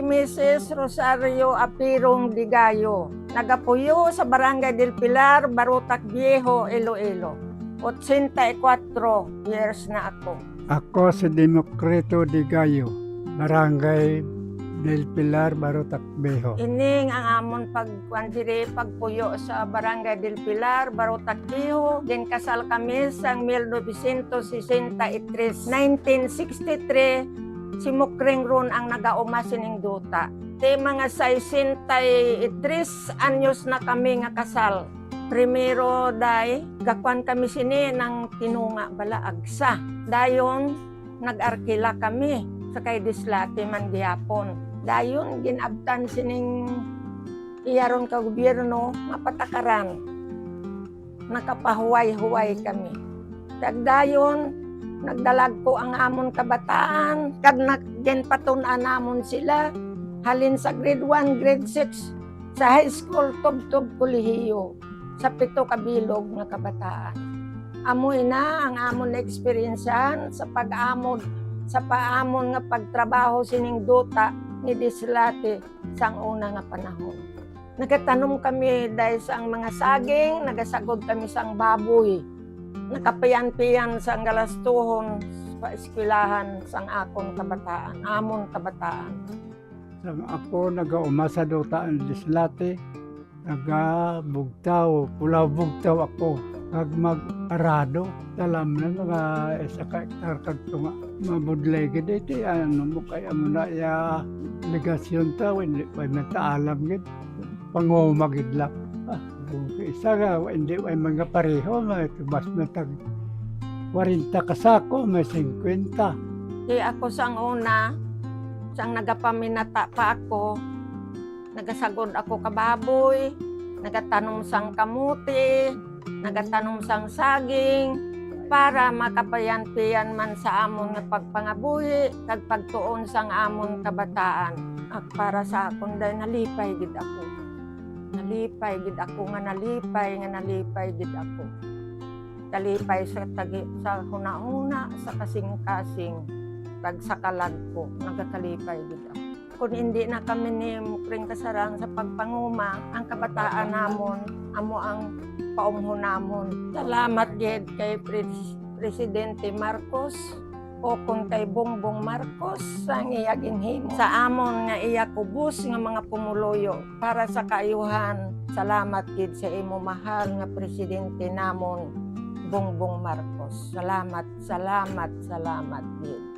si Mrs. Rosario Apirong Digayo. Nagapuyo sa Barangay del Pilar, Barotac Viejo, Iloilo. 84 years na ako. Ako si Demokrito Digayo, Barangay del Pilar, Barotac Viejo. Ining ang amon pagpuyo sa Barangay del Pilar, Barotac Viejo. Din kasal kami sa 1963. 1963, si Mukring ron ang nagauma sining duta. Te mga 63 anyos na kami nga kasal. Primero day, gakwan kami sini ng tinunga bala agsa. Dayon, nag-arkila kami sa kay Dislate man gihapon. Dayon, ginabtan sining iyaron ka gobyerno, mapatakaran. Nakapahuway-huway kami. Dagdayon, nagdalag ko ang amon kabataan. Kag ginpatunan namon sila. Halin sa grade 1, grade 6, sa high school, tub-tub kolehiyo. Sa 7 kabilog na kabataan. Amoy na ang amon na eksperyensyan sa pag-amon, sa paamon nga pagtrabaho sining duta ni Dislate sang una nga panahon. Nagatanom kami dahil sa mga saging, nagasagod kami sang baboy. Nakapiyan-piyan sang galastuhon sa eskwelahan sang akon kabataan, amon kabataan. Sang ako nagauma sa duta ang Dislate, nagabugtaw, pulaw-bugtaw ako. Kag mag-arado, talam na mga isa ka hektar kag tunga. Mabudlay gid iti, ano mo kaya mo na ya legasyon ta, hindi pa nataalam gid. Pangumagid lang. Isa nga, hindi ay mga pareho, may mas matag 40 kasako, may 50. Di ako sang una, sang nagapaminata pa ako, nagasagod ako kababoy, nagatanom sang kamuti, nagatanom sang saging, para makapayan-piyan man sa amon nga pagpangabuhi, kag pagtuon sang amon kabataan. At para sa akon dahil nalipay gid ako. Nalipay gid ako nga nalipay gid ako. Talipay sa huna-huna, sa kasing-kasing, kag sa kalag ko, nagakalipay gid ako. Kung hindi na kami ni Mukring Kasarang sa pagpanguma, ang kabataan namon, amo ang paumho namon. Salamat gid kay Presidente Marcos o kung kay Bongbong Marcos sang iya ginhimo sa amon nga iya kubos nga mga pumuloyo para sa kaayuhan. Salamat gid sa imo mahal nga presidente namon, Bongbong Marcos. Salamat gid.